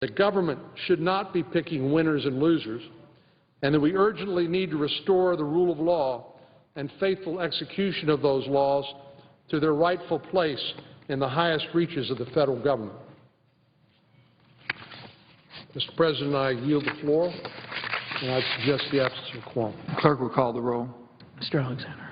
The government should not be picking winners and losers, and that we urgently need to restore the rule of law and faithful execution of those laws to their rightful place in the highest reaches of the federal government. Mr. President, I yield the floor, and I suggest the absence of a quorum. Clerk will call the roll. Mr. Alexander.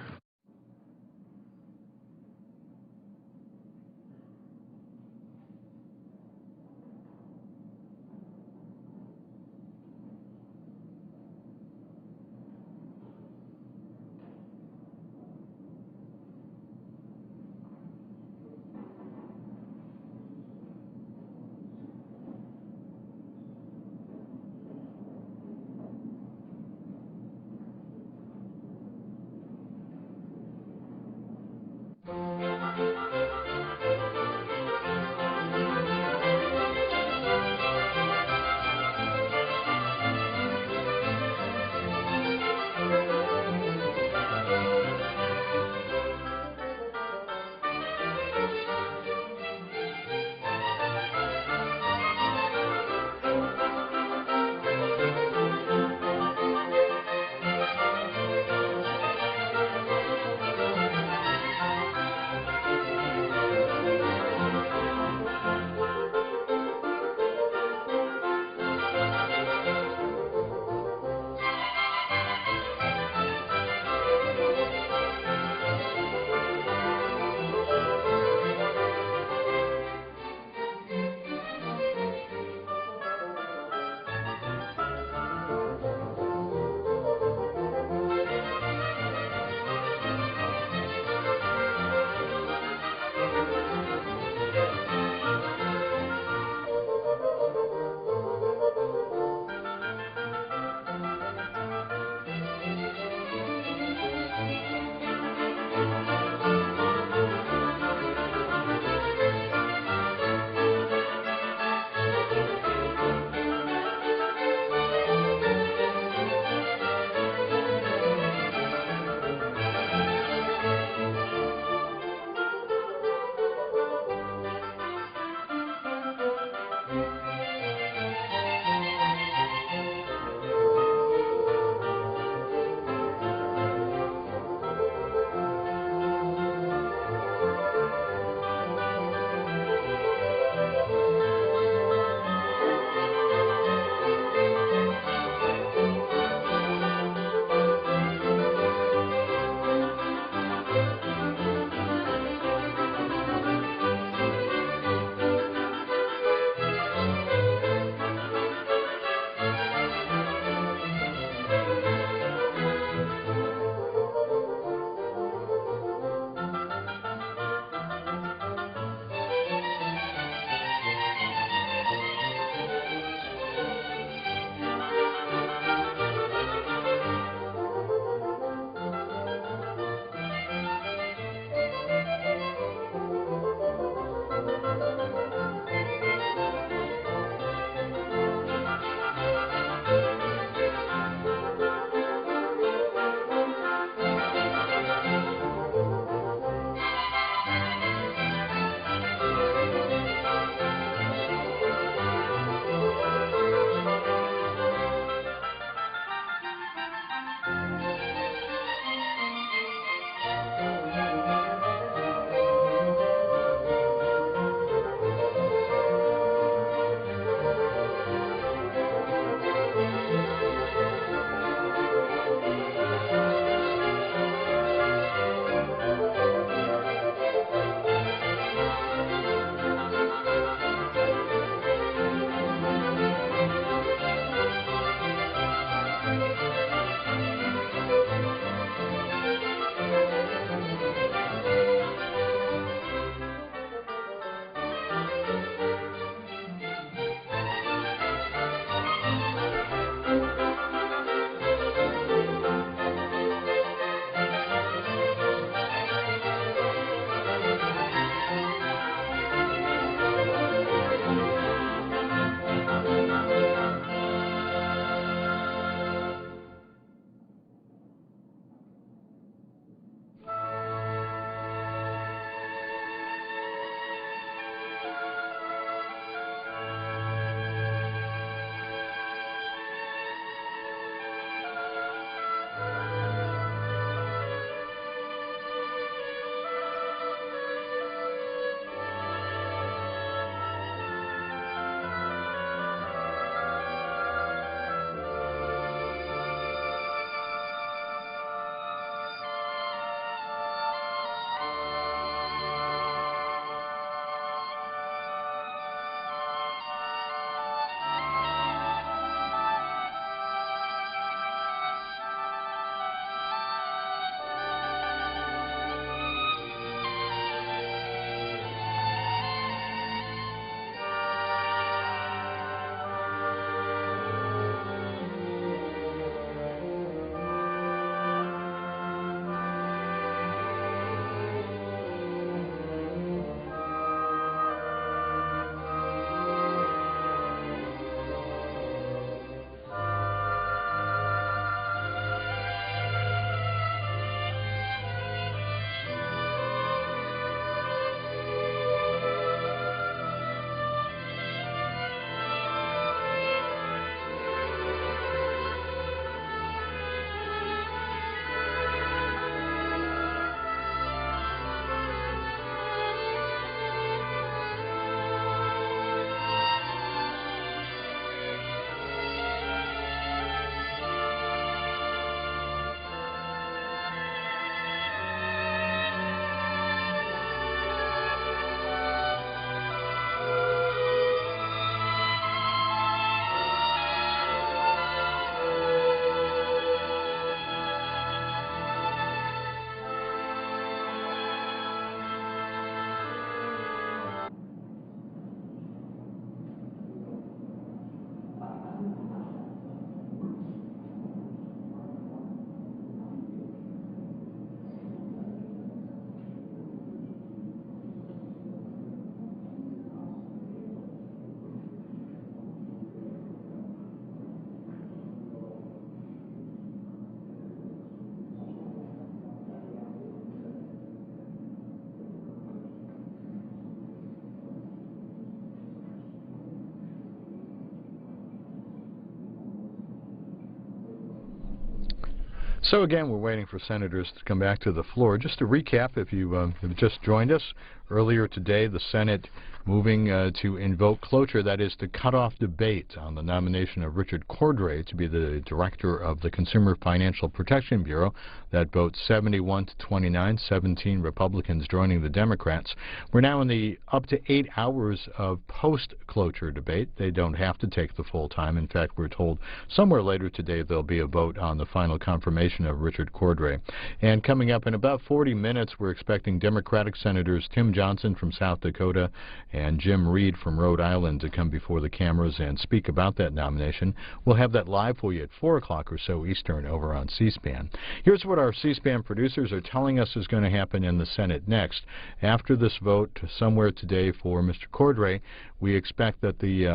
So again, we're waiting for senators to come back to the floor. Just to recap, if you have just joined us, earlier today the Senate moving to invoke cloture, that is to cut off debate on the nomination of Richard Cordray to be the director of the Consumer Financial Protection Bureau. That vote 71 to 29, 17 Republicans joining the Democrats. We're now in the up to 8 hours of post-cloture debate. They don't have to take the full time. In fact, we're told somewhere later today there'll be a vote on the final confirmation of Richard Cordray. And coming up in about 40 minutes, we're expecting Democratic Senators Tim Johnson from South Dakota and Jim Reed from Rhode Island to come before the cameras and speak about that nomination. We'll have that live for you at 4 o'clock or so Eastern over on C-SPAN. Here's what our C-SPAN producers are telling us is going to happen in the Senate next. After this vote somewhere today for Mr. Cordray, we expect that the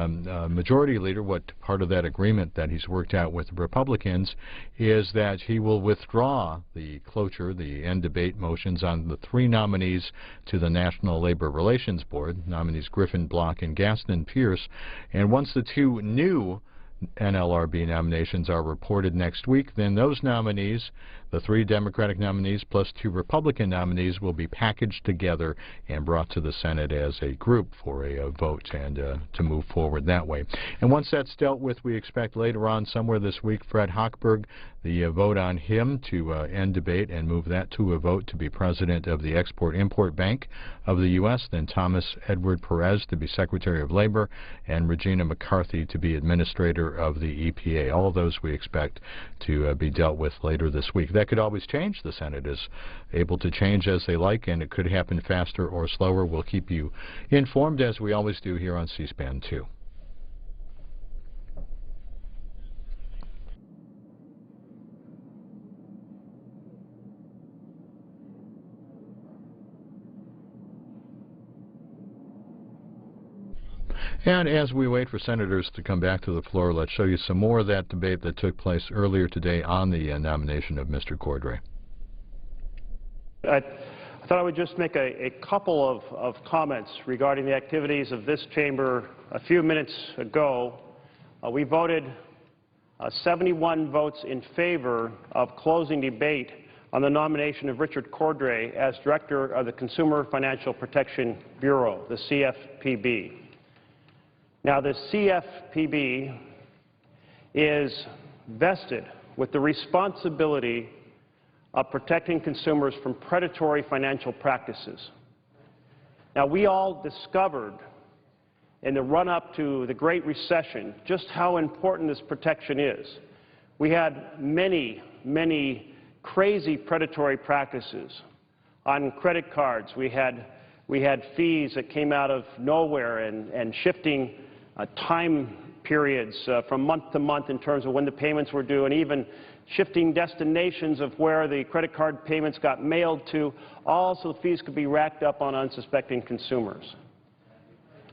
majority leader, what part of that agreement that he's worked out with the Republicans, is that he will withdraw the cloture, the end debate motions on the 3 nominees to the National Labor Relations Board, nominees Griffin, Block, and Gaston Pierce. And once the 2 new NLRB nominations are reported next week, then those nominees, the 3 Democratic nominees plus 2 Republican nominees, will be packaged together and brought to the Senate as a group for a vote and to move forward that way. And once that's dealt with, we expect later on somewhere this week Fred Hochberg, the vote on him to end debate and move that to a vote to be president of the Export-Import Bank of the U.S., then Thomas Edward Perez to be Secretary of Labor, and Regina McCarthy to be Administrator of the EPA. All of those we expect to be dealt with later this week. That could always change. The Senate is able to change as they like, and it could happen faster or slower. We'll keep you informed, as we always do here on C-SPAN 2. And as we wait for senators to come back to the floor, let's show you some more of that debate that took place earlier today on the nomination of Mr. Cordray. I thought I would just make a couple of comments regarding the activities of this chamber. A few minutes ago, we voted 71 votes in favor of closing debate on the nomination of Richard Cordray as Director of the Consumer Financial Protection Bureau, the CFPB. Now, the CFPB is vested with the responsibility of protecting consumers from predatory financial practices. Now, we all discovered in the run-up to the Great Recession just how important this protection is. We had many, many crazy predatory practices. On credit cards, we had fees that came out of nowhere and shifting time periods from month to month in terms of when the payments were due, and even shifting destinations of where the credit card payments got mailed to. Also, fees could be racked up on unsuspecting consumers.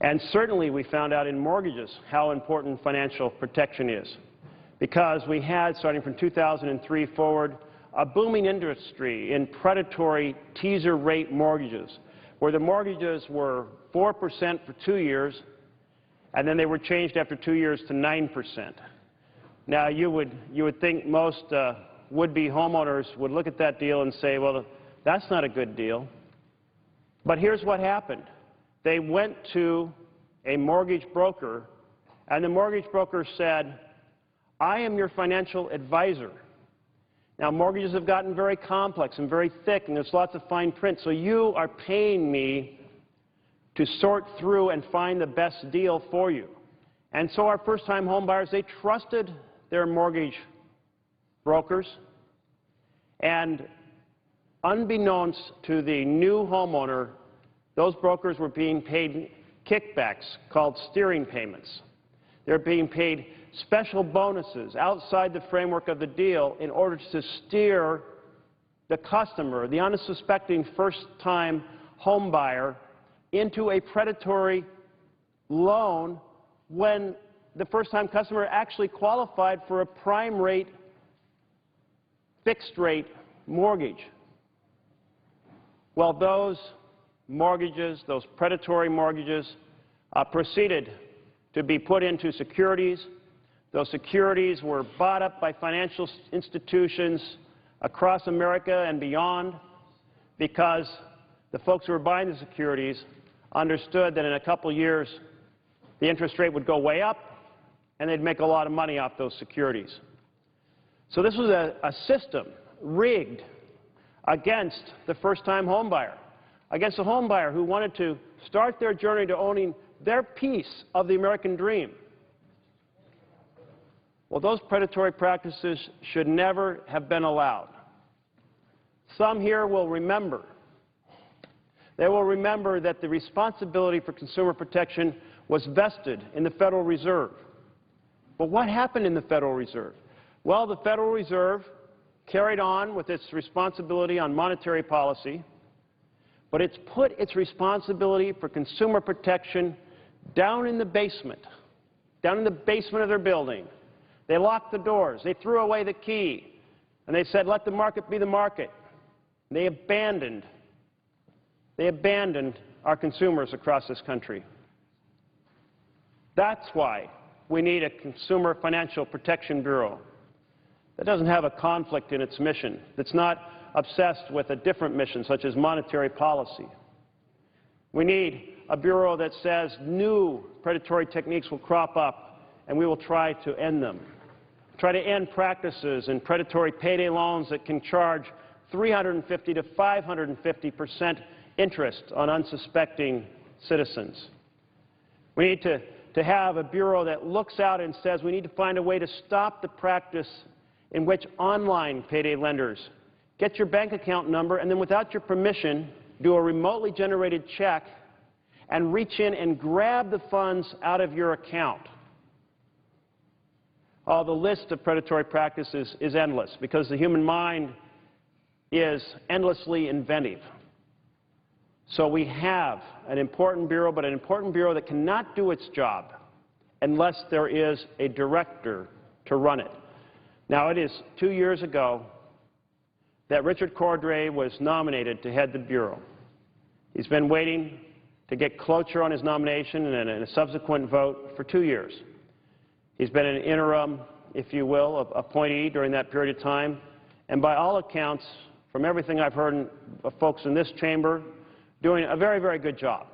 And certainly we found out in mortgages how important financial protection is, because we had, starting from 2003 forward, a booming industry in predatory teaser rate mortgages, where the mortgages were 4% for 2 years, and then they were changed after 2 years to 9%. Now, you would think most would-be homeowners would look at that deal and say, well, that's not a good deal. But here's what happened. They went to a mortgage broker, and the mortgage broker said, I am your financial advisor. Now, mortgages have gotten very complex and very thick, and there's lots of fine print, so you are paying me to sort through and find the best deal for you. And so our first-time home buyers, they trusted their mortgage brokers, and unbeknownst to the new homeowner, those brokers were being paid kickbacks called steering payments. They're being paid special bonuses outside the framework of the deal in order to steer the customer, the unsuspecting first-time home buyer, into a predatory loan when the first-time customer actually qualified for a prime rate, fixed rate mortgage. Well, those mortgages, those predatory mortgages, proceeded to be put into securities. Those securities were bought up by financial institutions across America and beyond because the folks who were buying the securities understood that in a couple years the interest rate would go way up and they'd make a lot of money off those securities. So this was a system rigged against the first-time homebuyer, against a homebuyer who wanted to start their journey to owning their piece of the American dream. Well, those predatory practices should never have been allowed. Some here will remember. They will remember that the responsibility for consumer protection was vested in the Federal Reserve. But what happened in the Federal Reserve? Well, the Federal Reserve carried on with its responsibility on monetary policy, but it's put its responsibility for consumer protection down in the basement of their building. They locked the doors. They threw away the key. And they said, let the market be the market. They abandoned our consumers across this country. That's why we need a Consumer Financial Protection Bureau that doesn't have a conflict in its mission, that's not obsessed with a different mission, such as monetary policy. We need a bureau that says new predatory techniques will crop up and we will try to end them. Try to end practices in predatory payday loans that can charge 350 to 550% interest on unsuspecting citizens. We need to have a bureau that looks out and says we need to find a way to stop the practice in which online payday lenders get your bank account number and then without your permission do a remotely generated check and reach in and grab the funds out of your account. Oh, the list of predatory practices is endless because the human mind is endlessly inventive. So we have an important bureau, but an important bureau that cannot do its job unless there is a director to run it. Now, it is 2 years ago that Richard Cordray was nominated to head the bureau. He's been waiting to get cloture on his nomination and a subsequent vote for 2 years. He's been an interim, if you will, appointee during that period of time. And by all accounts, from everything I've heard of folks in this chamber, doing a very, very good job.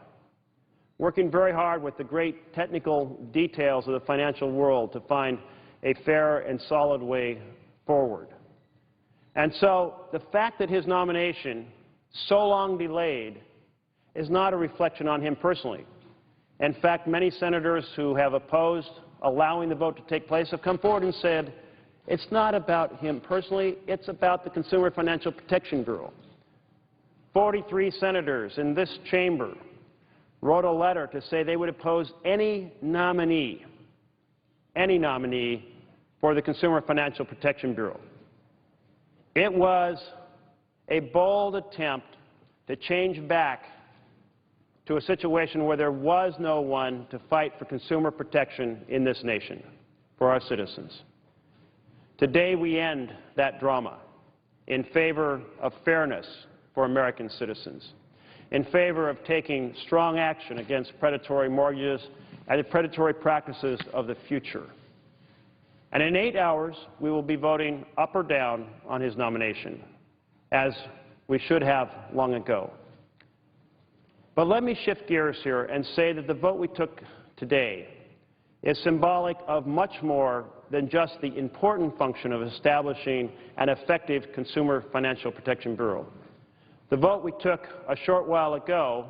Working very hard with the great technical details of the financial world to find a fair and solid way forward. And so the fact that his nomination, so long delayed, is not a reflection on him personally. In fact, many senators who have opposed allowing the vote to take place have come forward and said, it's not about him personally, it's about the Consumer Financial Protection Bureau. 43 senators in this chamber wrote a letter to say they would oppose any nominee for the Consumer Financial Protection Bureau. It was a bold attempt to change back to a situation where there was no one to fight for consumer protection in this nation for our citizens. Today we end that drama in favor of fairness for American citizens, in favor of taking strong action against predatory mortgages and the predatory practices of the future. And in 8 hours, we will be voting up or down on his nomination, as we should have long ago. But let me shift gears here and say that the vote we took today is symbolic of much more than just the important function of establishing an effective Consumer Financial Protection Bureau. The vote we took a short while ago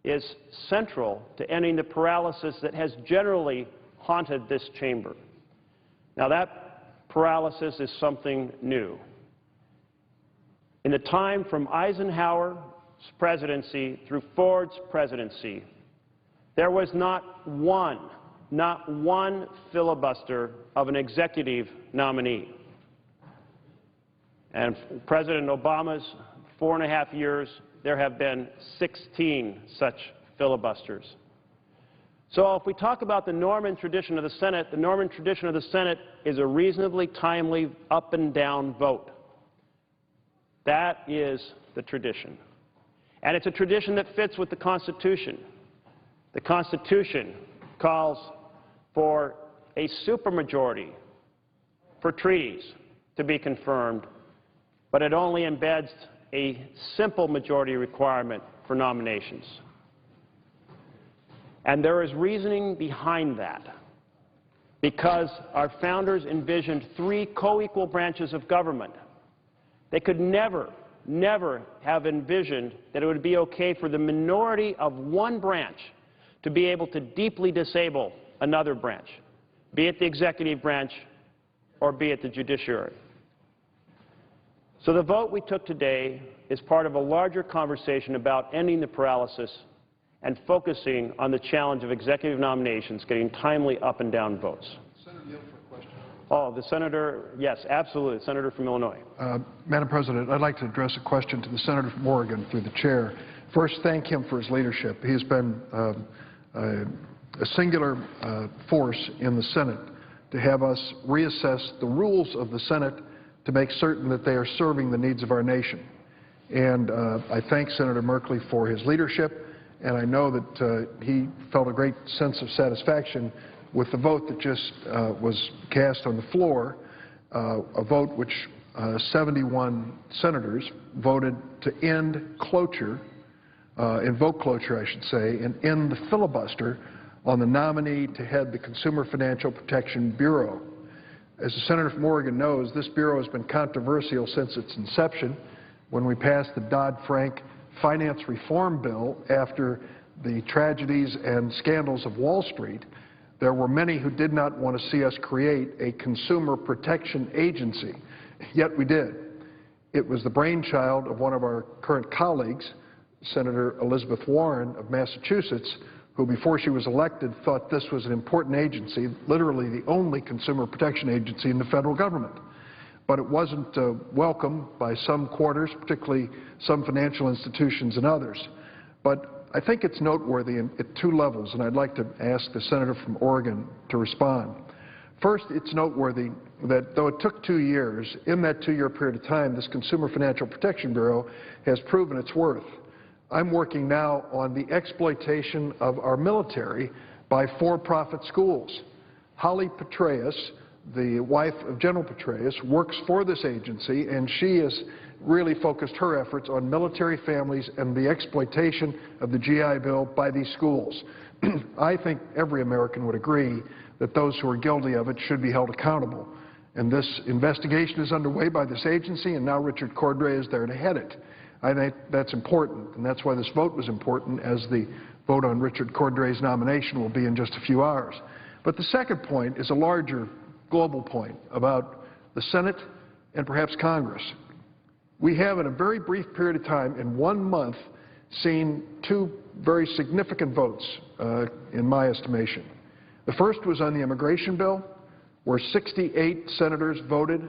is central to ending the paralysis that has generally haunted this chamber. Now, that paralysis is something new. In the time from Eisenhower's presidency through Ford's presidency, there was not one filibuster of an executive nominee. And President Obama's 4.5 years, there have been 16 such filibusters. So if we talk about the norm and tradition of the Senate, the norm and tradition of the Senate is a reasonably timely up and down vote. That is the tradition. And it's a tradition that fits with the Constitution. The Constitution calls for a supermajority for treaties to be confirmed but it only embeds a simple majority requirement for nominations. And there is reasoning behind that, because our founders envisioned three co-equal branches of government. They could never have envisioned that it would be okay for the minority of one branch to be able to deeply disable another branch, be it the executive branch or be it the judiciary. So the vote we took today is part of a larger conversation about ending the paralysis and focusing on the challenge of executive nominations, getting timely up and down votes. Senator Yield for a question. Oh, the senator, yes, absolutely, the senator from Illinois. Madam President, I'd like to address a question to the senator from Oregon through the chair. First, thank him for his leadership. He has been a singular force in the Senate to have us reassess the rules of the Senate to make certain that they are serving the needs of our nation. And I thank Senator Merkley for his leadership, and I know that he felt a great sense of satisfaction with the vote that just was cast on the floor, a vote which 71 senators voted to end cloture, invoke cloture, I should say, and end the filibuster on the nominee to head the Consumer Financial Protection Bureau. As the senator from Oregon knows, this bureau has been controversial since its inception when we passed the Dodd-Frank Finance Reform Bill after the tragedies and scandals of Wall Street. There were many who did not want to see us create a consumer protection agency, yet we did. It was the brainchild of one of our current colleagues, Senator Elizabeth Warren of Massachusetts, who before she was elected thought this was an important agency, literally the only consumer protection agency in the federal government. But it wasn't welcomed by some quarters, particularly some financial institutions and others. But I think it's noteworthy at two levels, and I'd like to ask the senator from Oregon to respond. First, it's noteworthy that though it took 2 years, in that 2-year period of time, this Consumer Financial Protection Bureau has proven its worth. I'm working now on the exploitation of our military by for-profit schools. Holly Petraeus, the wife of General Petraeus, works for this agency, and she has really focused her efforts on military families and the exploitation of the GI Bill by these schools. I think every American would agree that those who are guilty of it should be held accountable. And this investigation is underway by this agency, and now Richard Cordray is there to head it. I think that's important, and that's why this vote was important, as the vote on Richard Cordray's nomination will be in just a few hours. But the second point is a larger global point about the Senate and perhaps Congress. We have, in a very brief period of time, in 1 month, seen two very significant votes, in my estimation. The first was on the immigration bill, where 68 senators voted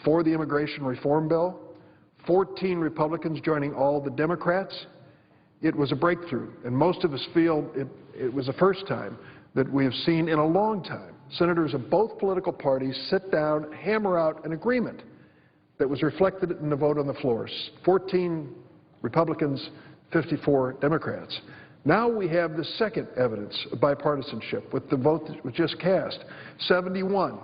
for the immigration reform bill, 14 Republicans joining all the Democrats. It was a breakthrough, and most of us feel it was the first time that we have seen in a long time senators of both political parties sit down, hammer out an agreement that was reflected in the vote on the floor. 14 Republicans, 54 Democrats. Now we have the second evidence of bipartisanship with the vote that was just cast. 71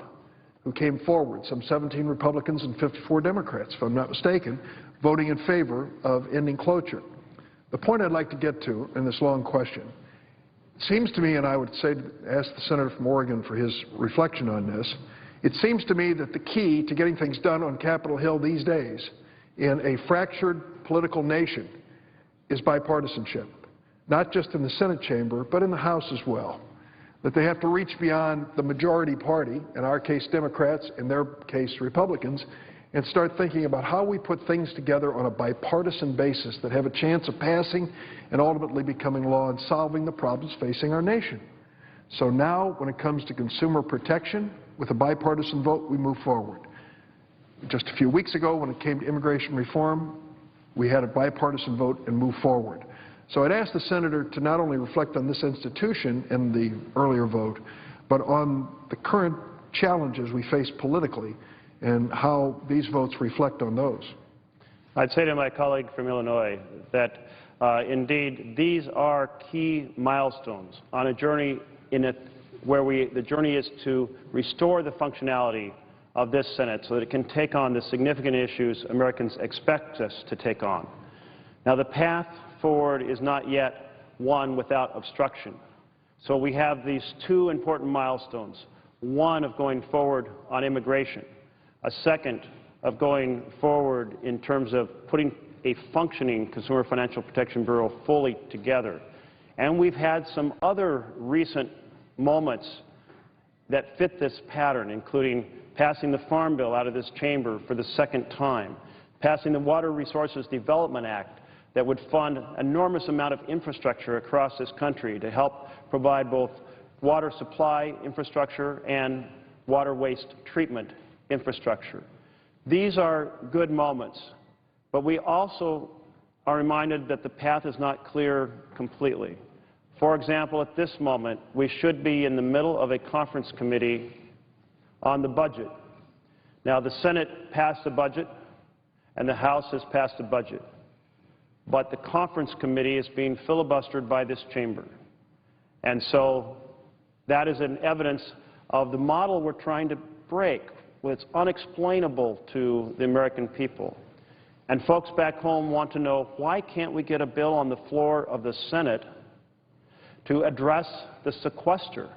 who came forward, some 17 Republicans and 54 Democrats, if I'm not mistaken, voting in favor of ending cloture. The point I'd like to get to in this long question, it seems to me, and I would say, ask the senator from Oregon for his reflection on this, it seems to me that the key to getting things done on Capitol Hill these days in a fractured political nation is bipartisanship, not just in the Senate chamber, but in the House as well. That they have to reach beyond the majority party, in our case Democrats, in their case Republicans, and start thinking about how we put things together on a bipartisan basis that have a chance of passing and ultimately becoming law and solving the problems facing our nation. So now, when it comes to consumer protection, with a bipartisan vote, we move forward. Just a few weeks ago, when it came to immigration reform, we had a bipartisan vote and moved forward. So I'd ask the senator to not only reflect on this institution and the earlier vote, but on the current challenges we face politically and how these votes reflect on those. I'd say to my colleague from Illinois that indeed these are key milestones on a journey where the journey is to restore the functionality of this Senate so that it can take on the significant issues Americans expect us to take on. Now, the path forward is not yet one without obstruction. So we have these two important milestones, one of going forward on immigration, a second of going forward in terms of putting a functioning Consumer Financial Protection Bureau fully together. And we've had some other recent moments that fit this pattern, including passing the Farm Bill out of this chamber for the second time, passing the Water Resources Development Act that would fund an enormous amount of infrastructure across this country to help provide both water supply infrastructure and water waste treatment infrastructure. These are good moments, but we also are reminded that the path is not clear completely. For example, at this moment, we should be in the middle of a conference committee on the budget. Now, the Senate passed the budget, and the House has passed the budget. But the conference committee is being filibustered by this chamber. And so that is an evidence of the model we're trying to break. It's unexplainable to the American people. And folks back home want to know, why can't we get a bill on the floor of the Senate to address the sequester?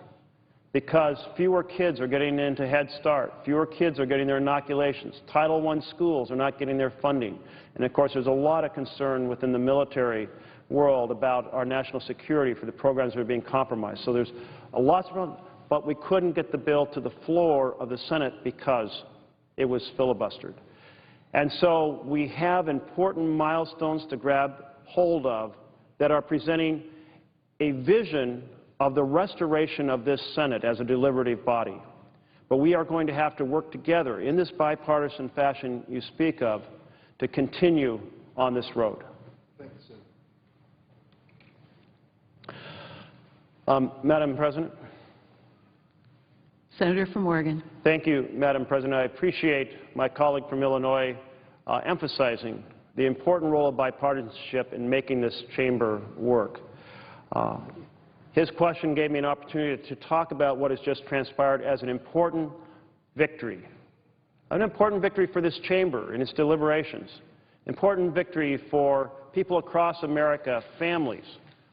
Because fewer kids are getting into Head Start, fewer kids are getting their inoculations, Title I schools are not getting their funding. And of course, there's a lot of concern within the military world about our national security for the programs that are being compromised. So there's a lot of problems, but we couldn't get the bill to the floor of the Senate because it was filibustered. And so we have important milestones to grab hold of that are presenting a vision of the restoration of this Senate as a deliberative body. But we are going to have to work together in this bipartisan fashion you speak of to continue on this road. Thank you, Senator. Madam President. Senator from Oregon. Thank you, Madam President. I appreciate my colleague from Illinois emphasizing the important role of bipartisanship in making this chamber work. His question gave me an opportunity to talk about what has just transpired as an important victory. An important victory for this chamber in its deliberations. Important victory for people across America, families,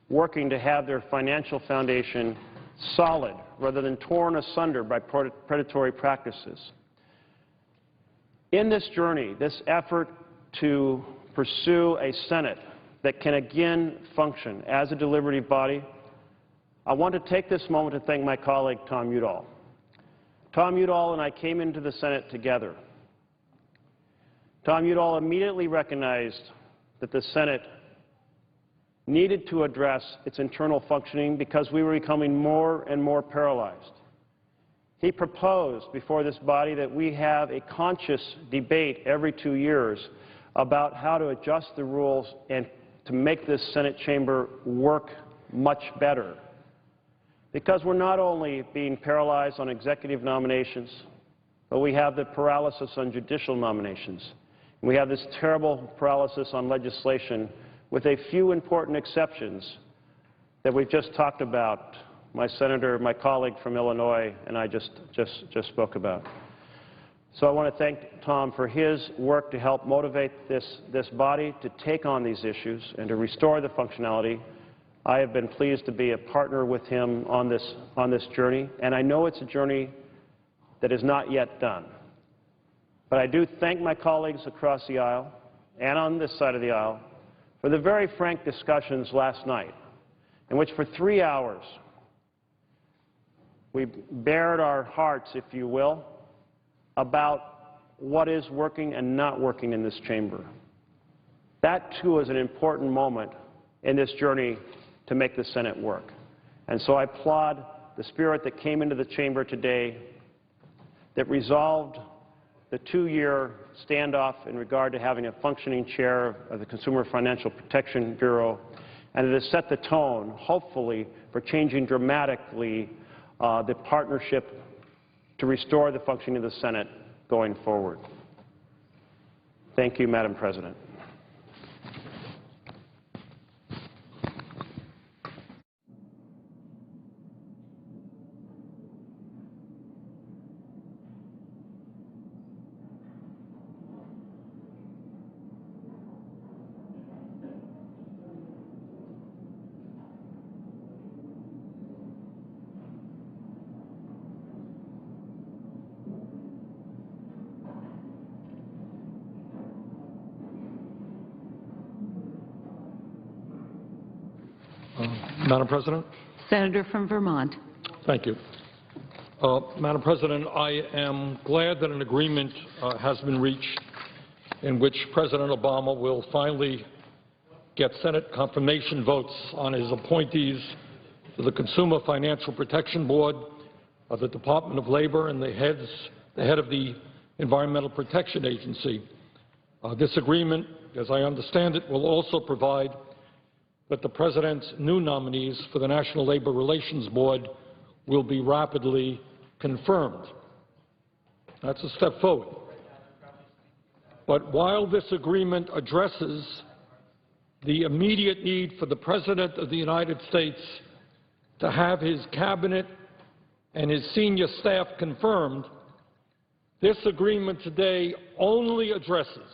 working to have their financial foundation solid rather than torn asunder by predatory practices. In this journey, this effort to pursue a Senate that can again function as a deliberative body, I want to take this moment to thank my colleague Tom Udall. Tom Udall and I came into the Senate together. Tom Udall immediately recognized that the Senate needed to address its internal functioning because we were becoming more and more paralyzed. He proposed before this body that we have a conscious debate every 2 years about how to adjust the rules and to make this Senate chamber work much better. Because we're not only being paralyzed on executive nominations, but we have the paralysis on judicial nominations. We have this terrible paralysis on legislation with a few important exceptions that we've just talked about. My colleague from Illinois and I just spoke about. So I want to thank Tom for his work to help motivate this body to take on these issues and to restore the functionality. I have been pleased to be a partner with him on this journey, and I know it's a journey that is not yet done. But I do thank my colleagues across the aisle and on this side of the aisle for the very frank discussions last night, in which for 3 hours we bared our hearts, if you will, about what is working and not working in this chamber. That, too, is an important moment in this journey to make the Senate work. And so I applaud the spirit that came into the chamber today that resolved the 2-year standoff in regard to having a functioning chair of the Consumer Financial Protection Bureau, and it has set the tone, hopefully, for changing dramatically the partnership to restore the functioning of the Senate going forward. Thank you, Madam President. Madam President. Senator from Vermont. Thank you. Madam President, I am glad that an agreement has been reached in which President Obama will finally get Senate confirmation votes on his appointees to the Consumer Financial Protection Board of the Department of Labor and the head of the Environmental Protection Agency. This agreement, as I understand it, will also provide that the President's new nominees for the National Labor Relations Board will be rapidly confirmed. That's a step forward. But while this agreement addresses the immediate need for the President of the United States to have his Cabinet and his senior staff confirmed, this agreement today only addresses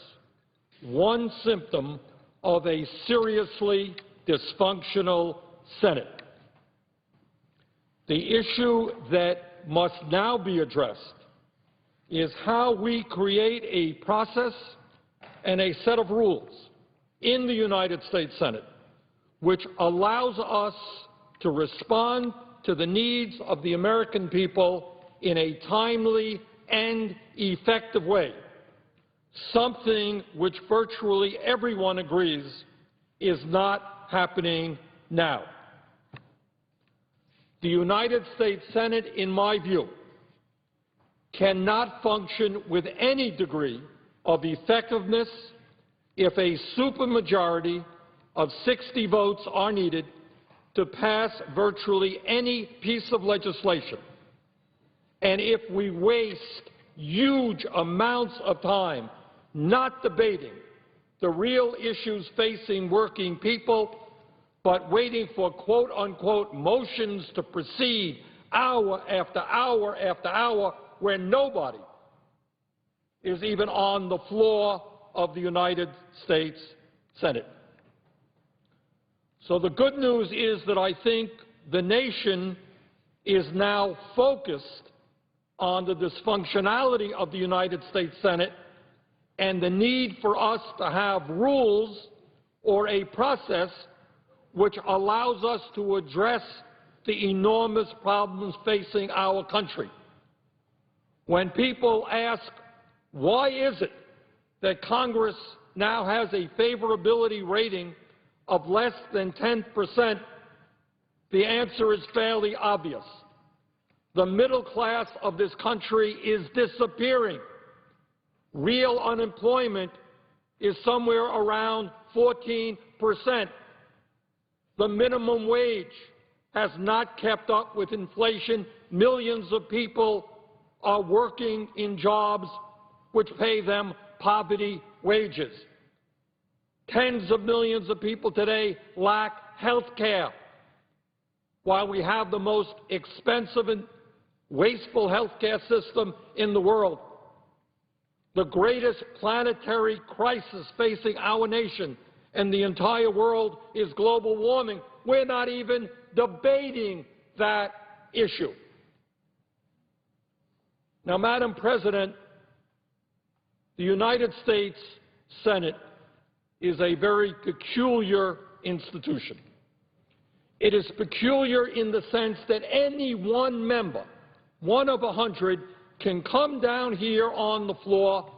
one symptom of a seriously dysfunctional Senate. The issue that must now be addressed is how we create a process and a set of rules in the United States Senate which allows us to respond to the needs of the American people in a timely and effective way, something which virtually everyone agrees is not happening now. The United States Senate, in my view, cannot function with any degree of effectiveness if a supermajority of 60 votes are needed to pass virtually any piece of legislation, and if we waste huge amounts of time not debating the real issues facing working people, but waiting for quote-unquote motions to proceed hour after hour after hour where nobody is even on the floor of the United States Senate. So the good news is that I think the nation is now focused on the dysfunctionality of the United States Senate and the need for us to have rules or a process which allows us to address the enormous problems facing our country. When people ask, why is it that Congress now has a favorability rating of less than 10%, the answer is fairly obvious. The middle class of this country is disappearing. Real unemployment is somewhere around 14%. The minimum wage has not kept up with inflation. Millions of people are working in jobs which pay them poverty wages. Tens of millions of people today lack health care, while we have the most expensive and wasteful health care system in the world. The greatest planetary crisis facing our nation and the entire world is global warming. We're not even debating that issue. Now, Madam President, the United States Senate is a very peculiar institution. It is peculiar in the sense that any one member, one of 100, can come down here on the floor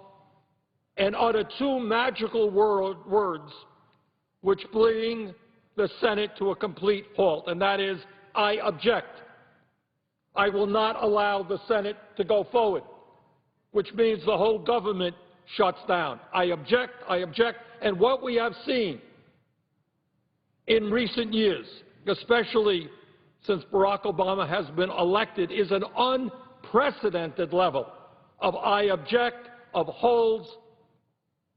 and utter two magical words which bring the Senate to a complete halt, and that is, I object. I will not allow the Senate to go forward, which means the whole government shuts down. I object, and what we have seen in recent years, especially since Barack Obama has been elected, is an unprecedented level of I object, of holds,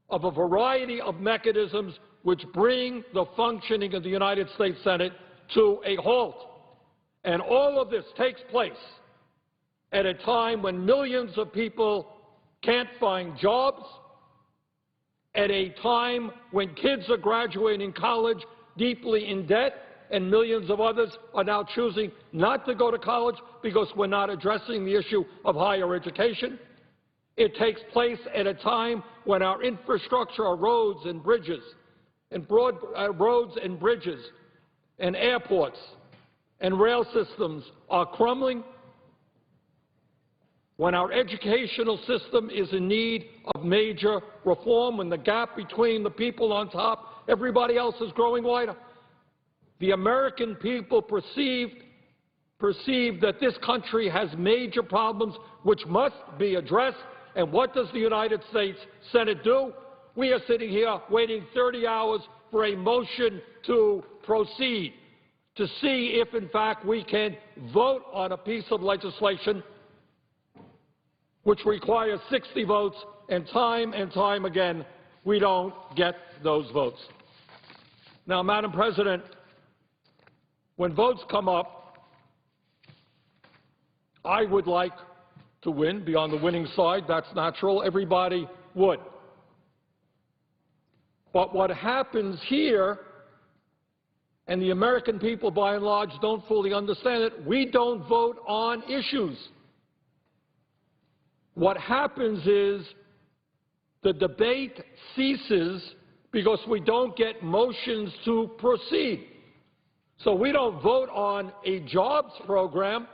of a variety of mechanisms which bring the functioning of the United States Senate to a halt. And all of this takes place at a time when millions of people can't find jobs, at a time when kids are graduating college deeply in debt, and millions of others are now choosing not to go to college because we're not addressing the issue of higher education. It takes place at a time when our infrastructure, our roads and bridges, and and airports and rail systems are crumbling, when our educational system is in need of major reform, when the gap between the people on top, everybody else is growing wider, the American people perceive that this country has major problems which must be addressed. And what does the United States Senate do? We are sitting here waiting 30 hours for a motion to proceed, to see if, in fact, we can vote on a piece of legislation which requires 60 votes, and time again, we don't get those votes. Now, Madam President, when votes come up, I would like to win, be on the winning side. That's natural. Everybody would. But what happens here, and the American people by and large don't fully understand it, we don't vote on issues. What happens is the debate ceases because we don't get motions to proceed. So we don't vote on a jobs program.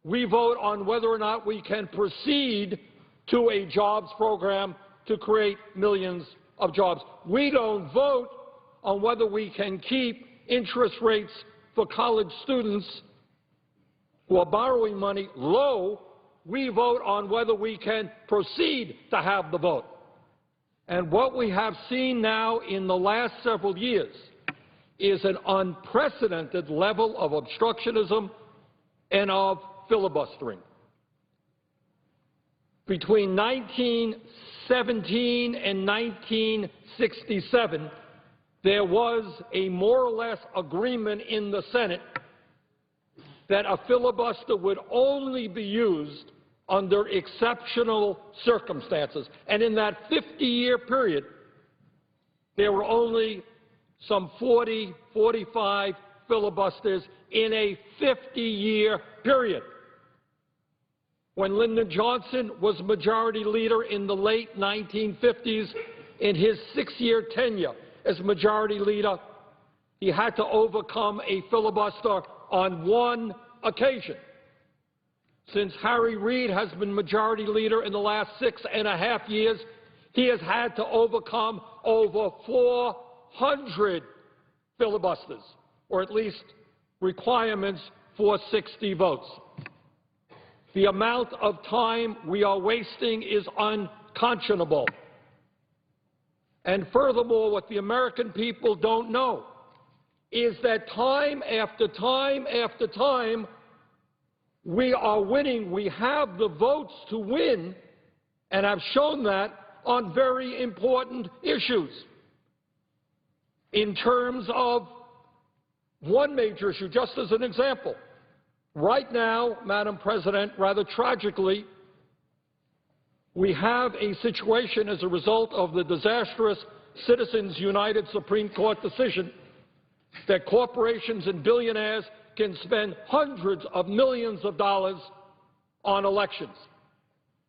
We vote on whether or not we can proceed to a jobs program to create millions of jobs. We don't vote on whether we can keep interest rates for college students who are borrowing money low. We vote on whether we can proceed to have the vote. And what we have seen now in the last several years is an unprecedented level of obstructionism and of filibustering. Between 1917 and 1967, there was a more or less agreement in the Senate that a filibuster would only be used under exceptional circumstances. And in that 50-year period, there were only some 40, 45 filibusters in a 50-year period. When Lyndon Johnson was Majority Leader in the late 1950s, in his 6-year tenure as Majority Leader, he had to overcome a filibuster on one occasion. Since Harry Reid has been Majority Leader in the last 6.5 years, he has had to overcome over 400 filibusters, or at least requirements for 60 votes. The amount of time we are wasting is unconscionable. And furthermore, what the American people don't know is that time after time after time, we are winning. We have the votes to win and have shown that on very important issues. In terms of one major issue, just as an example, right now, Madam President, rather tragically, we have a situation as a result of the disastrous Citizens United Supreme Court decision that corporations and billionaires can spend hundreds of millions of dollars on elections.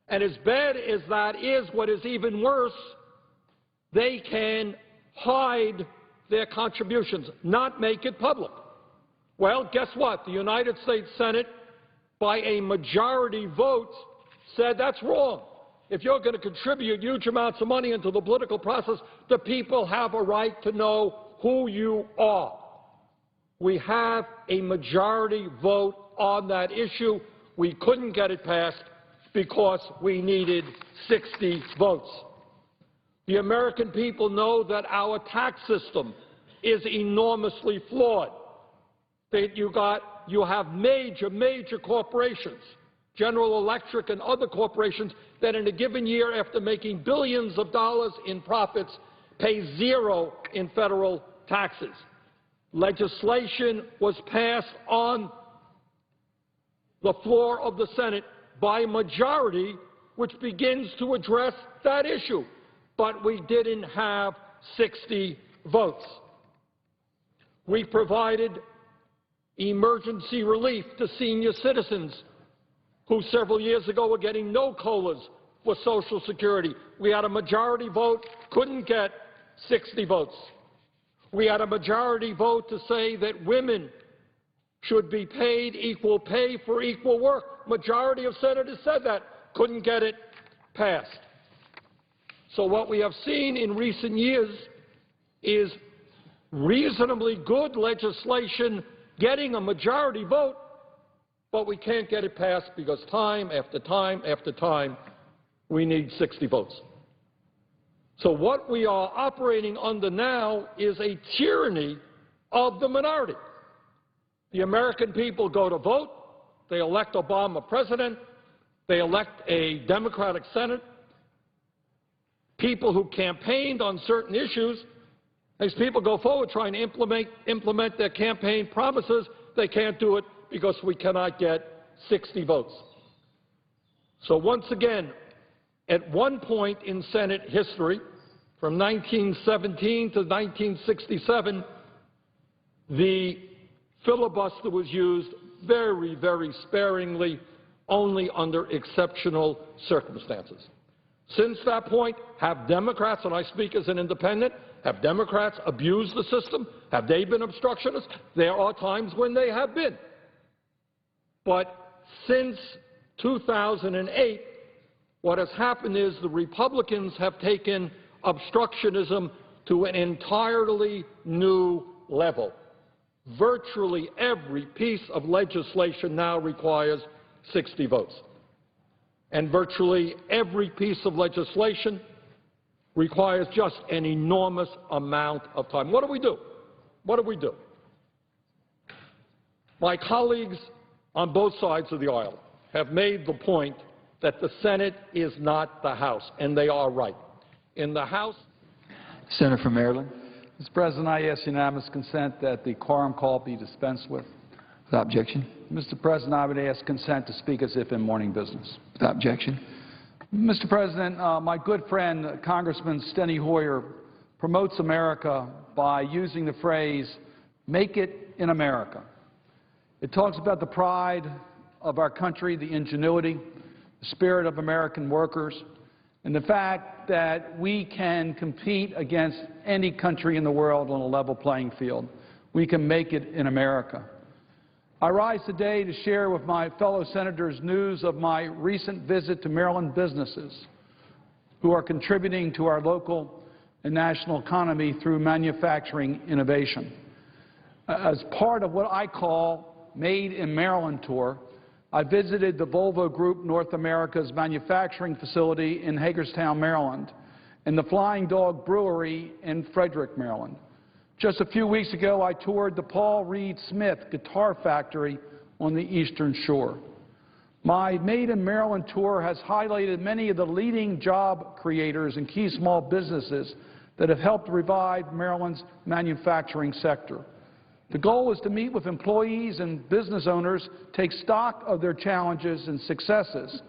And as bad as that is, what is even worse, they can hide their contributions, not make it public. Well, guess what? The United States Senate, by a majority vote, said that's wrong. If you're going to contribute huge amounts of money into the political process, the people have a right to know who you are. We have a majority vote on that issue. We couldn't get it passed because we needed 60 votes. The American people know that our tax system is enormously flawed. That you have major corporations, General Electric and other corporations, that in a given year, after making billions of dollars in profits, pay zero in federal taxes. Legislation was passed on the floor of the Senate by majority, which begins to address that issue. But we didn't have 60 votes. We provided emergency relief to senior citizens who several years ago were getting no COLAs for Social Security. We had a majority vote, couldn't get 60 votes. We had a majority vote to say that women should be paid equal pay for equal work. Majority of senators said that. Couldn't get it passed. So what we have seen in recent years is reasonably good legislation getting a majority vote, but we can't get it passed because time after time after time we need 60 votes. So what we are operating under now is a tyranny of the minority. The American people go to vote, they elect Obama president, they elect a Democratic Senate. People who campaigned on certain issues, these people go forward trying to implement their campaign promises. They can't do it because we cannot get 60 votes. So once again, at one point in Senate history, from 1917 to 1967, the filibuster was used very, very sparingly, only under exceptional circumstances. Since that point, have Democrats, and I speak as an independent, have Democrats abused the system? Have they been obstructionists? There are times when they have been. But since 2008, what has happened is the Republicans have taken obstructionism to an entirely new level. Virtually every piece of legislation now requires 60 votes. And virtually every piece of legislation requires just an enormous amount of time. What do we do? What do we do? My colleagues on both sides of the aisle have made the point that the Senate is not the House, and they are right. In the House, Senator from Maryland. Mr. President, I ask unanimous consent that the quorum call be dispensed with. Without objection. Mr. President, I would ask consent to speak as if in morning business. Without objection. Mr. President, my good friend, Congressman Steny Hoyer, promotes America by using the phrase, "Make it in America." It talks about the pride of our country, the ingenuity, the spirit of American workers, and the fact that we can compete against any country in the world on a level playing field. We can make it in America. I rise today to share with my fellow senators news of my recent visit to Maryland businesses who are contributing to our local and national economy through manufacturing innovation. As part of what I call Made in Maryland tour, I visited the Volvo Group North America's manufacturing facility in Hagerstown, Maryland, and the Flying Dog Brewery in Frederick, Maryland. Just a few weeks ago, I toured the Paul Reed Smith Guitar Factory on the Eastern Shore. My Made in Maryland tour has highlighted many of the leading job creators and key small businesses that have helped revive Maryland's manufacturing sector. The goal is to meet with employees and business owners, take stock of their challenges and successes,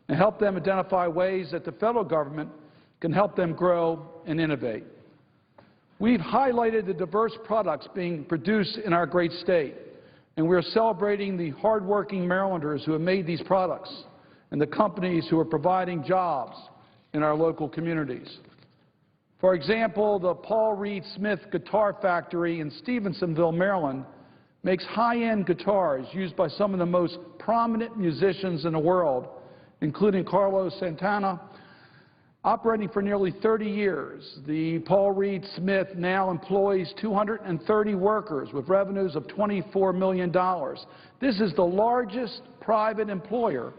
and help them identify ways that the federal government can help them grow and innovate. We've highlighted the diverse products being produced in our great state, and we're celebrating the hardworking Marylanders who have made these products and the companies who are providing jobs in our local communities. For example, the Paul Reed Smith Guitar Factory in Stevensonville, Maryland, makes high-end guitars used by some of the most prominent musicians in the world, including Carlos Santana. Operating for nearly 30 years, the Paul Reed Smith now employs 230 workers with revenues of $24 million. This is the largest private employer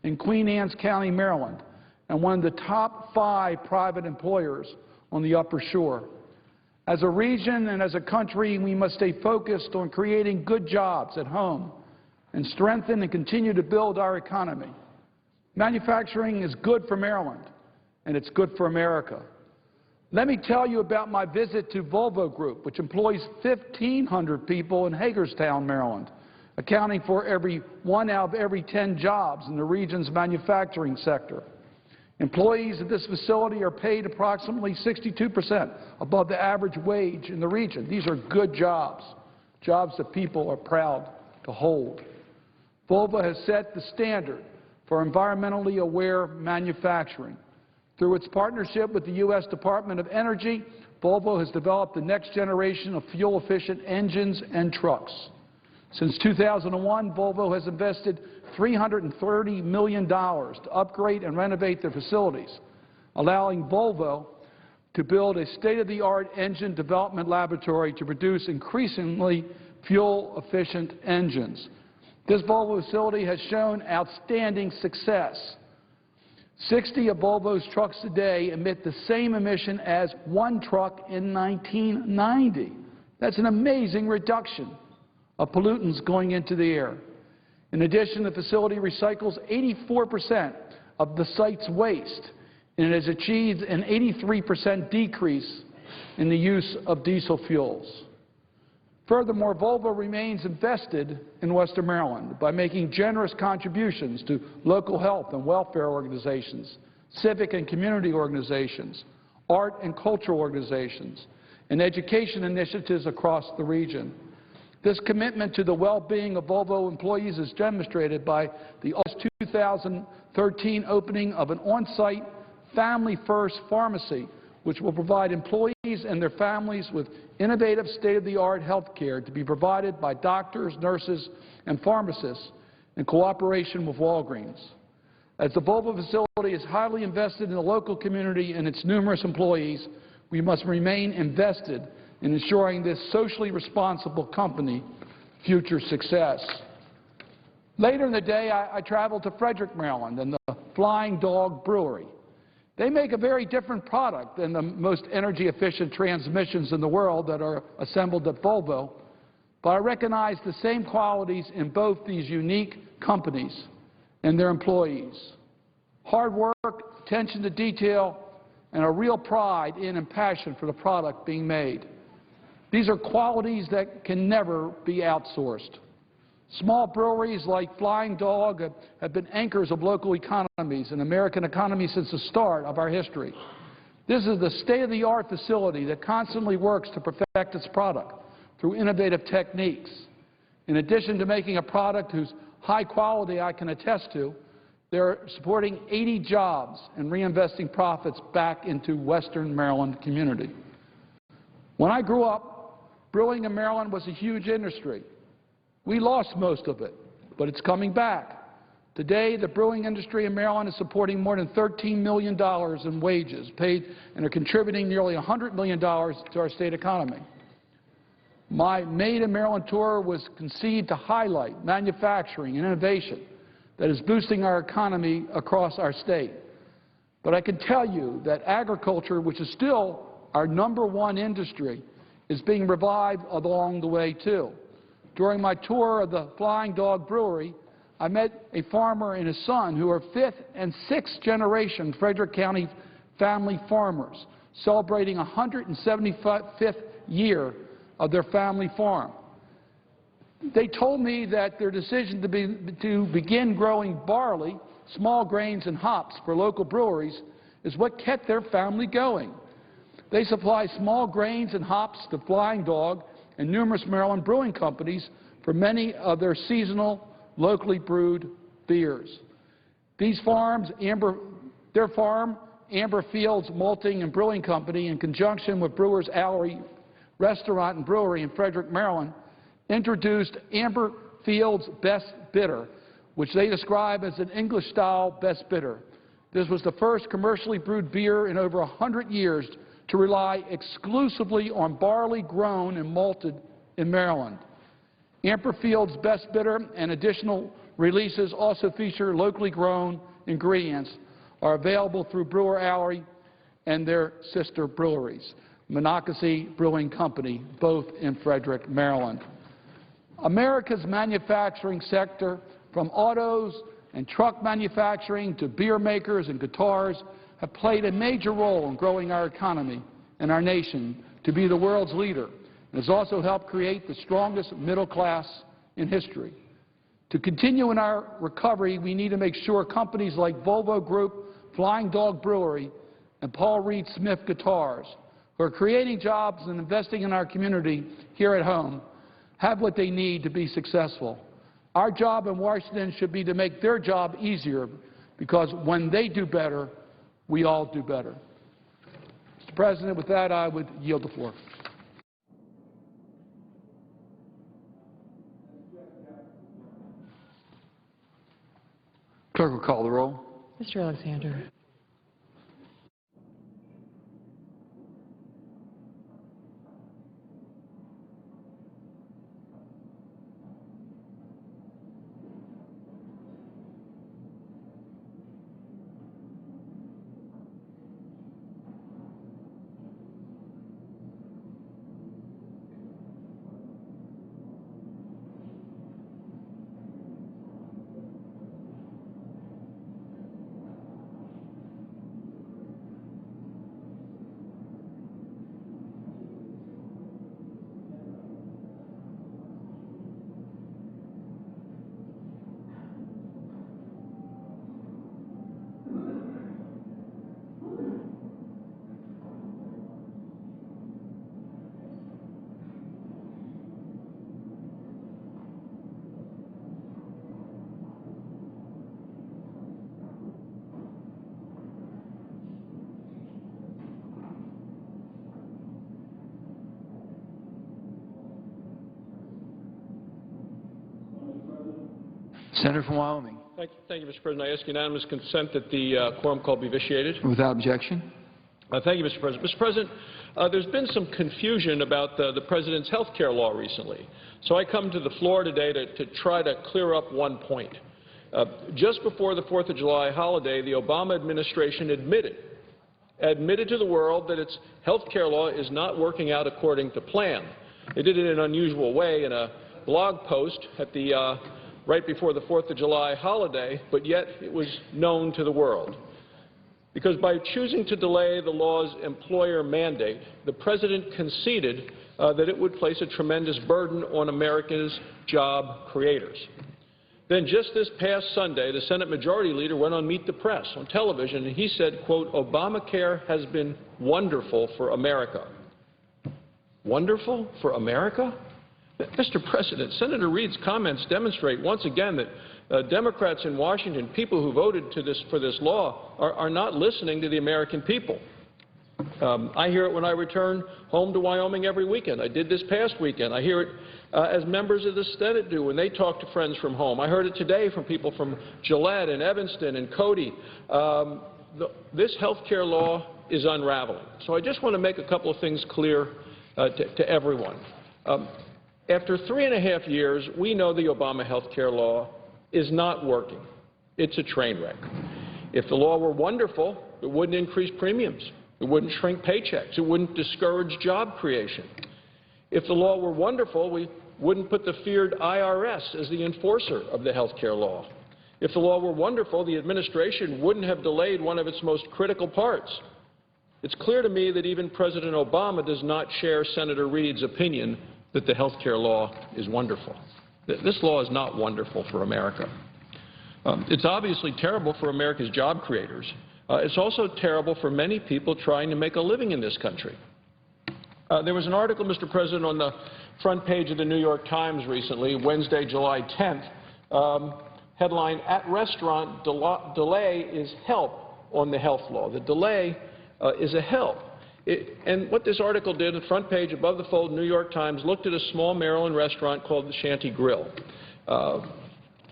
in Queen Anne's County, Maryland, and one of the top 5 private employers on the Upper Shore. As a region and as a country, we must stay focused on creating good jobs at home and strengthen and continue to build our economy. Manufacturing is good for Maryland, and it's good for America. Let me tell you about my visit to Volvo Group, which employs 1,500 people in Hagerstown, Maryland, accounting for 1 out of every 10 jobs in the region's manufacturing sector. Employees at this facility are paid approximately 62% above the average wage in the region. These are good jobs, jobs that people are proud to hold. Volvo has set the standard for environmentally aware manufacturing. Through its partnership with the U.S. Department of Energy, Volvo has developed the next generation of fuel-efficient engines and trucks. Since 2001, Volvo has invested $330 million to upgrade and renovate their facilities, allowing Volvo to build a state-of-the-art engine development laboratory to produce increasingly fuel-efficient engines. This Volvo facility has shown outstanding success. 60 of Volvo's trucks today emit the same emission as one truck in 1990. That's an amazing reduction of pollutants going into the air. In addition, the facility recycles 84% of the site's waste, and it has achieved an 83% decrease in the use of diesel fuels. Furthermore, Volvo remains invested in Western Maryland by making generous contributions to local health and welfare organizations, civic and community organizations, art and cultural organizations, and education initiatives across the region. This commitment to the well-being of Volvo employees is demonstrated by the August 2013 opening of an on-site family-first pharmacy, which will provide employees and their families with innovative state-of-the-art health care to be provided by doctors, nurses, and pharmacists in cooperation with Walgreens. As the Volvo facility is highly invested in the local community and its numerous employees, we must remain invested in ensuring this socially responsible company future success. Later in the day, I traveled to Frederick, Maryland, and the Flying Dog Brewery. They make a very different product than the most energy-efficient transmissions in the world that are assembled at Volvo, but I recognize the same qualities in both these unique companies and their employees. Hard work, attention to detail, and a real pride in and passion for the product being made. These are qualities that can never be outsourced. Small breweries like Flying Dog have been anchors of local economies and American economy since the start of our history. This is the state-of-the-art facility that constantly works to perfect its product through innovative techniques. In addition to making a product whose high quality I can attest to, they're supporting 80 jobs and reinvesting profits back into Western Maryland community. When I grew up, brewing in Maryland was a huge industry. We lost most of it, but it's coming back. Today, the brewing industry in Maryland is supporting more than $13 million in wages paid and are contributing nearly $100 million to our state economy. My Made in Maryland tour was conceived to highlight manufacturing and innovation that is boosting our economy across our state. But I can tell you that agriculture, which is still our #1 industry, is being revived along the way, too. During my tour of the Flying Dog Brewery, I met a farmer and his son who are 5th and 6th generation Frederick County family farmers, celebrating 175th year of their family farm. They told me that their decision to begin growing barley, small grains, and hops for local breweries is what kept their family going. They supply small grains and hops to Flying Dog and numerous Maryland brewing companies for many of their seasonal, locally brewed beers. These farms, their farm, Amber Fields Malting and Brewing Company, in conjunction with Brewers Alley Restaurant and Brewery in Frederick, Maryland, introduced Amber Fields Best Bitter, which they describe as an English-style best bitter. This was the first commercially brewed beer in over 100 years to rely exclusively on barley grown and malted in Maryland. Amber Fields Best Bitter and additional releases also feature locally grown ingredients, are available through Brewer Alley and their sister breweries, Monocacy Brewing Company, both in Frederick, Maryland. America's manufacturing sector, from autos and truck manufacturing to beer makers and guitars, have played a major role in growing our economy and our nation to be the world's leader, and has also helped create the strongest middle class in history. To continue in our recovery, we need to make sure companies like Volvo Group, Flying Dog Brewery, and Paul Reed Smith Guitars, who are creating jobs and investing in our community here at home, have what they need to be successful. Our job in Washington should be to make their job easier, because when they do better, we all do better. Mr. President, with that, I would yield the floor. Clerk will call the roll. Mr. Alexander. Senator from Wyoming. Thank you, Mr. President. I ask unanimous consent that the quorum call be vitiated. Without objection. Thank you, Mr. President. Mr. President, there's been some confusion about the President's health care law recently. So I come to the floor today to try to clear up one point. Just before the 4th of July holiday, the Obama administration admitted to the world that its health care law is not working out according to plan. They did it in an unusual way in a blog post at the right before the 4th of July holiday, but yet it was known to the world. Because by choosing to delay the law's employer mandate, the President conceded that it would place a tremendous burden on America's job creators. Then just this past Sunday, the Senate Majority Leader went on Meet the Press on television, and he said, quote, "Obamacare has been wonderful for America." Wonderful for America? Mr. President, Senator Reid's comments demonstrate once again that Democrats in Washington, people who voted for this law, are not listening to the American people. I hear it when I return home to Wyoming every weekend. I did this past weekend. I hear it as members of the Senate do when they talk to friends from home. I heard it today from people from Gillette and Evanston and Cody. This health care law is unraveling. So I just want to make a couple of things clear to everyone. After 3.5 years, we know the Obama health care law is not working. It's a train wreck. If the law were wonderful, it wouldn't increase premiums. It wouldn't shrink paychecks. It wouldn't discourage job creation. If the law were wonderful, we wouldn't put the feared IRS as the enforcer of the health care law. If the law were wonderful, the administration wouldn't have delayed one of its most critical parts. It's clear to me that even President Obama does not share Senator Reid's opinion that the health care law is wonderful. This law is not wonderful for America. It's obviously terrible for America's job creators. It's also terrible for many people trying to make a living in this country. There was an article, Mr. President, on the front page of the New York Times recently, Wednesday, July 10th, headline, "At Restaurant, Delay is Help on the Health Law." The delay is a help. And what this article did, the front page above the fold, New York Times, looked at a small Maryland restaurant called the Shanty Grill.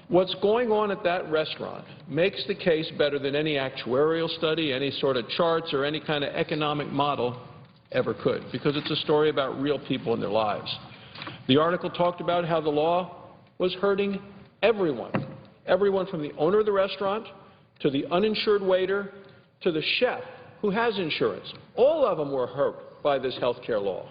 What's going on at that restaurant makes the case better than any actuarial study, any sort of charts, or any kind of economic model ever could, because it's a story about real people and their lives. The article talked about how the law was hurting everyone, everyone from the owner of the restaurant to the uninsured waiter to the chef who has insurance. All of them were hurt by this health care law.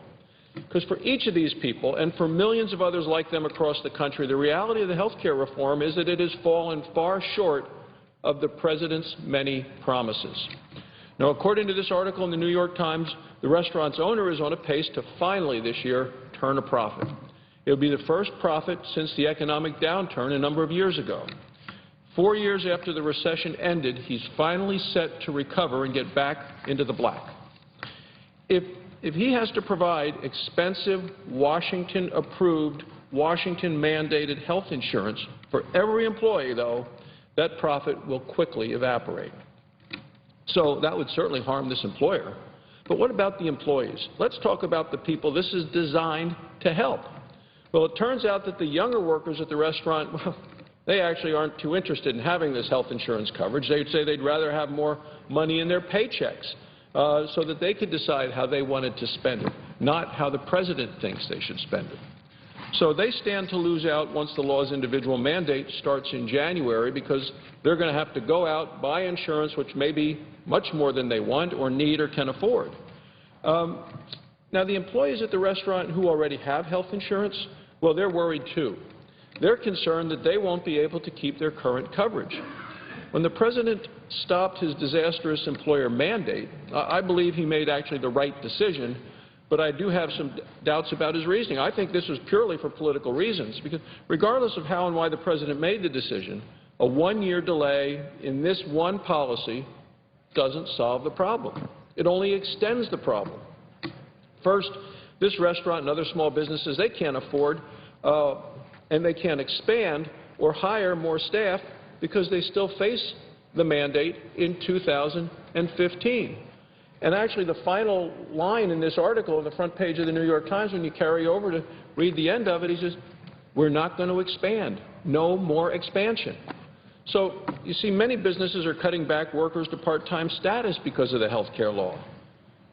Because for each of these people, and for millions of others like them across the country, the reality of the health care reform is that it has fallen far short of the President's many promises. Now, according to this article in the New York Times, the restaurant's owner is on a pace to finally this year turn a profit. It will be the first profit since the economic downturn a number of years ago. 4 years after the recession ended, he's finally set to recover and get back into the black. If he has to provide expensive, Washington-approved, Washington-mandated health insurance for every employee, though, that profit will quickly evaporate. So that would certainly harm this employer. But what about the employees? Let's talk about the people this is designed to help. Well, it turns out that the younger workers at the restaurant, well, they actually aren't too interested in having this health insurance coverage. They'd say they'd rather have more money in their paychecks so that they could decide how they wanted to spend it, not how the president thinks they should spend it. So they stand to lose out once the law's individual mandate starts in January, because they're going to have to go out, buy insurance, which may be much more than they want or need or can afford. Now, the employees at the restaurant who already have health insurance, well, they're worried too. They're concerned that they won't be able to keep their current coverage. When the president stopped his disastrous employer mandate, I believe he made actually the right decision, but I do have some doubts about his reasoning. I think this was purely for political reasons, because regardless of how and why the president made the decision, a one-year delay in this one policy doesn't solve the problem. It only extends the problem. First, this restaurant and other small businesses, they can't afford and they can't expand or hire more staff because they still face the mandate in 2015. And actually, the final line in this article on the front page of the New York Times, when you carry over to read the end of it, he says, we're not going to expand. No more expansion. So, you see, many businesses are cutting back workers to part-time status because of the health care law.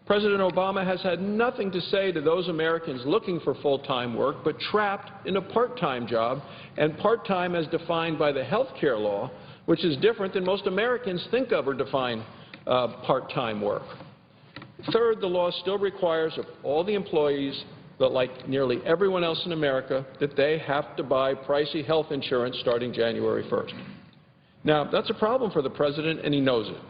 President Obama has had nothing to say to those Americans looking for full-time work but trapped in a part-time job, and part-time as defined by the health care law, which is different than most Americans think of or define part-time work. Third, the law still requires of all the employees that, like nearly everyone else in America, that they have to buy pricey health insurance starting January 1st. Now, that's a problem for the president, and he knows it.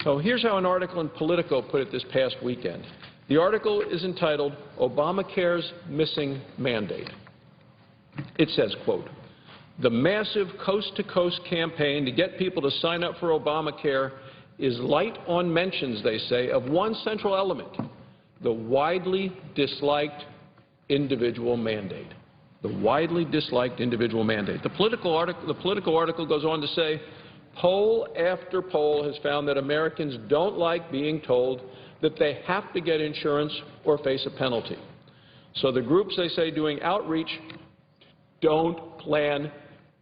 So here's how an article in Politico put it this past weekend. The article is entitled, Obamacare's Missing Mandate. It says, quote, the massive coast-to-coast campaign to get people to sign up for Obamacare is light on mentions, they say, of one central element, the widely disliked individual mandate. The widely disliked individual mandate. The Politico article goes on to say, poll after poll has found that Americans don't like being told that they have to get insurance or face a penalty. So the groups, they say, doing outreach don't plan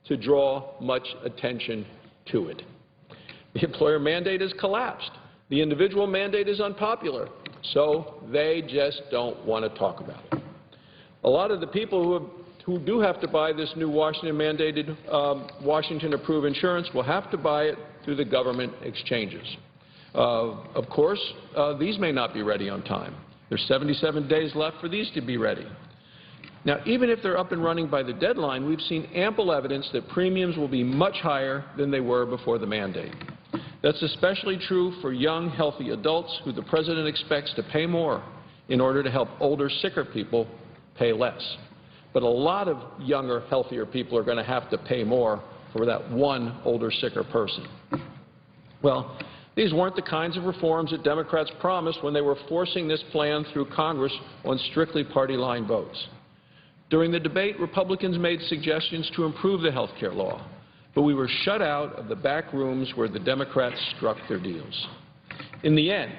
to draw much attention to it. The employer mandate has collapsed. The individual mandate is unpopular, so they just don't want to talk about it. A lot of the people who do have to buy this new Washington-mandated, Washington-approved insurance will have to buy it through the government exchanges. Of course, these may not be ready on time. There's 77 days left for these to be ready. Now, even if they're up and running by the deadline, we've seen ample evidence that premiums will be much higher than they were before the mandate. That's especially true for young, healthy adults who the president expects to pay more in order to help older, sicker people pay less. But a lot of younger, healthier people are going to have to pay more for that one older, sicker person. Well, these weren't the kinds of reforms that Democrats promised when they were forcing this plan through Congress on strictly party-line votes. During the debate, Republicans made suggestions to improve the health care law, but we were shut out of the back rooms where the Democrats struck their deals. In the end,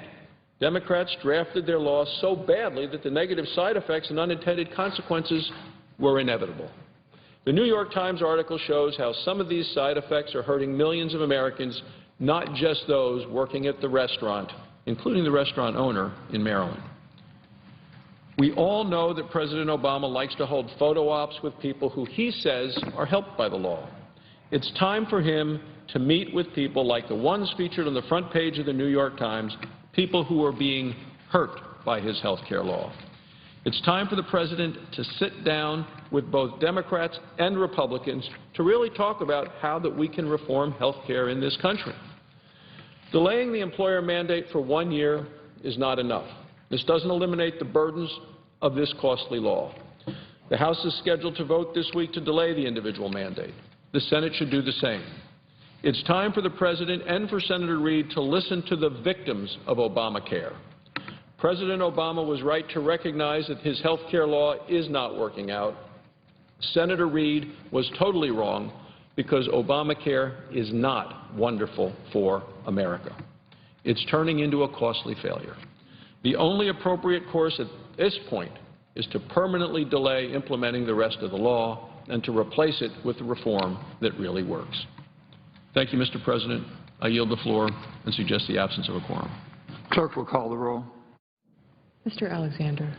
Democrats drafted their law so badly that the negative side effects and unintended consequences were inevitable. The New York Times article shows how some of these side effects are hurting millions of Americans, not just those working at the restaurant, including the restaurant owner in Maryland. We all know that President Obama likes to hold photo ops with people who he says are helped by the law. It's time for him to meet with people like the ones featured on the front page of the New York Times, people who are being hurt by his health care law. It's time for the president to sit down with both Democrats and Republicans to really talk about how that we can reform health care in this country. Delaying the employer mandate for 1 year is not enough. This doesn't eliminate the burdens of this costly law. The House is scheduled to vote this week to delay the individual mandate. The Senate should do the same. It's time for the president and for Senator Reid to listen to the victims of Obamacare. President Obama was right to recognize that his health care law is not working out. Senator Reid was totally wrong because Obamacare is not wonderful for America. It's turning into a costly failure. The only appropriate course at this point is to permanently delay implementing the rest of the law and to replace it with a reform that really works. Thank you, Mr. President. I yield the floor and suggest the absence of a quorum. Clerk will call the roll. Mr. Alexander.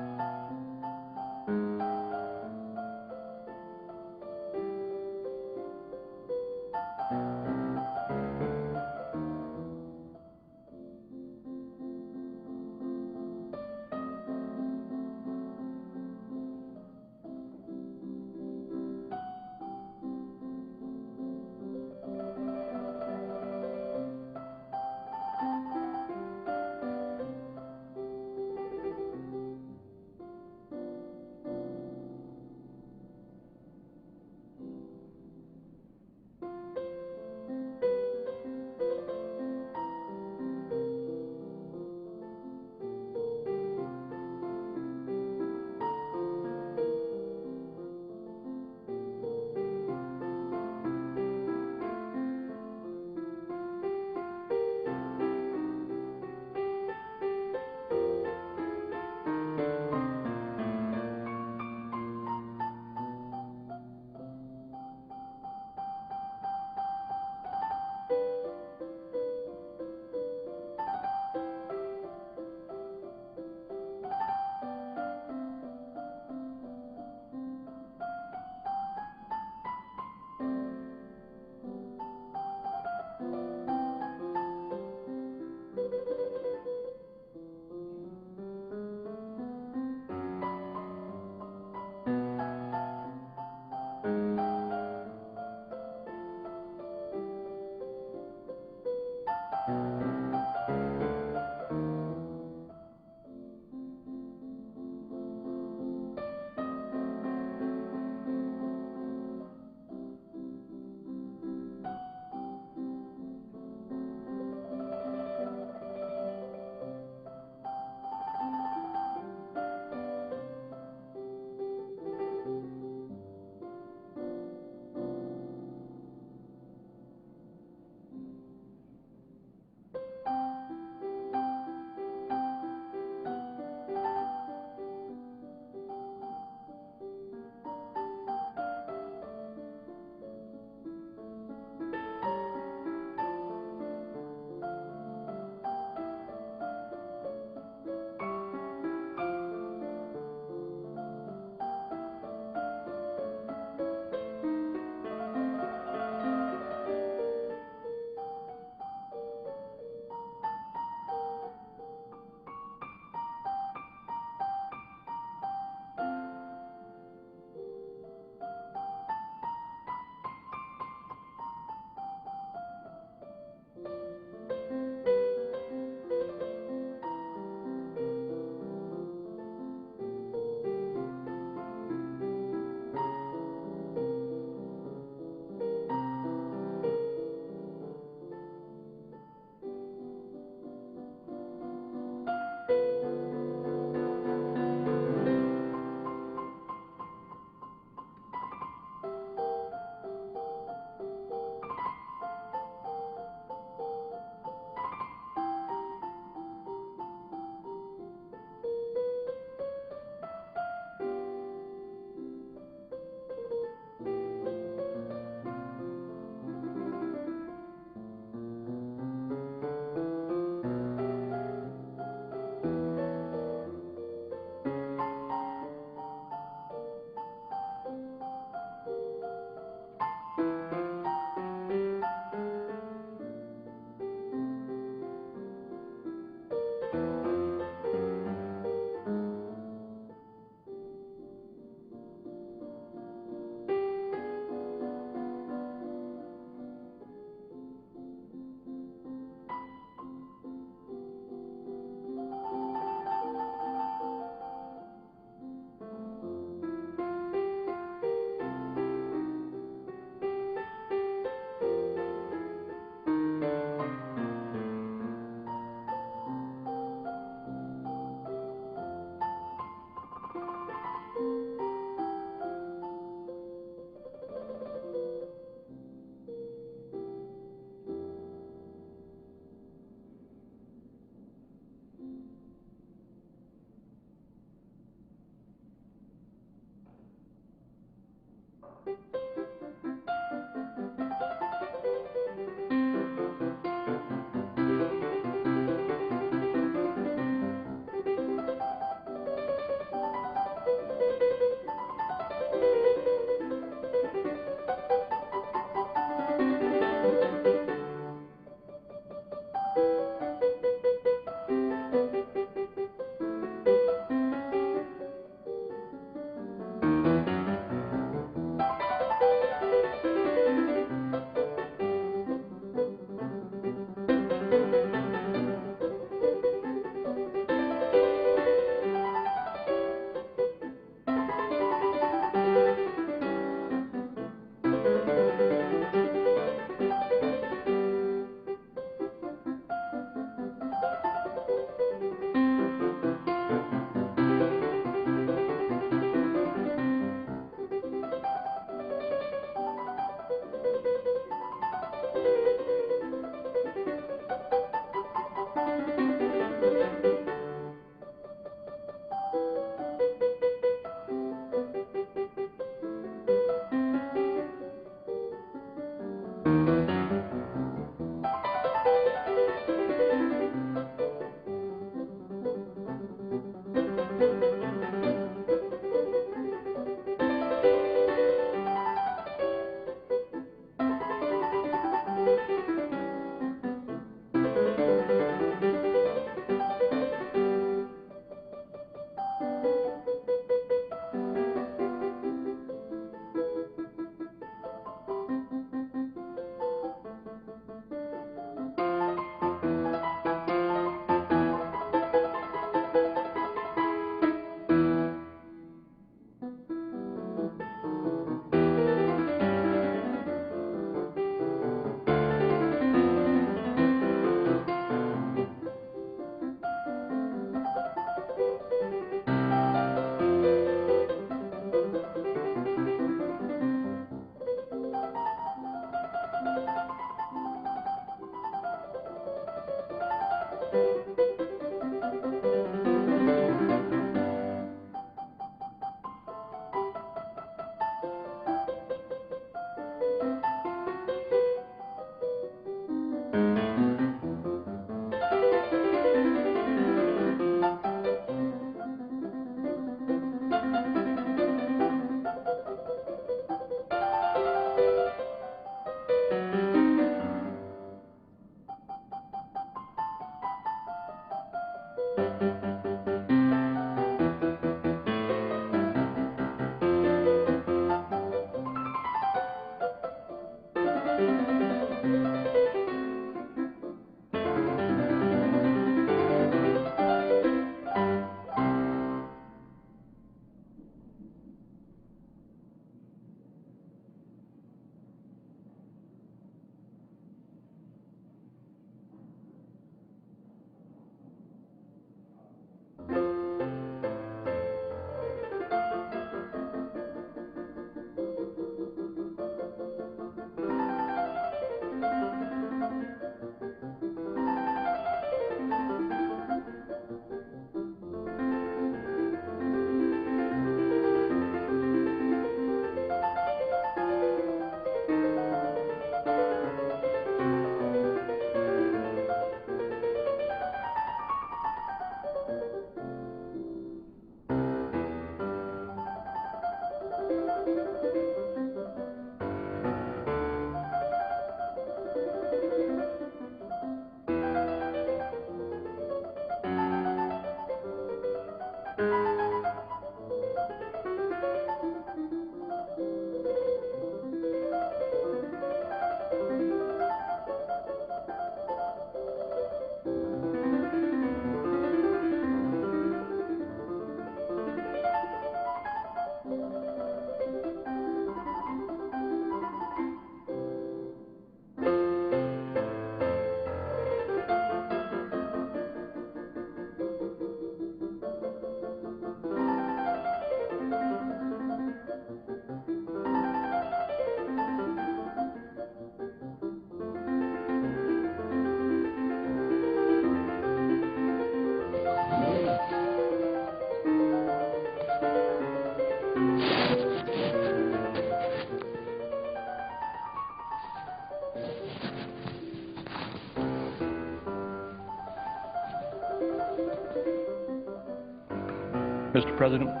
Mr. President.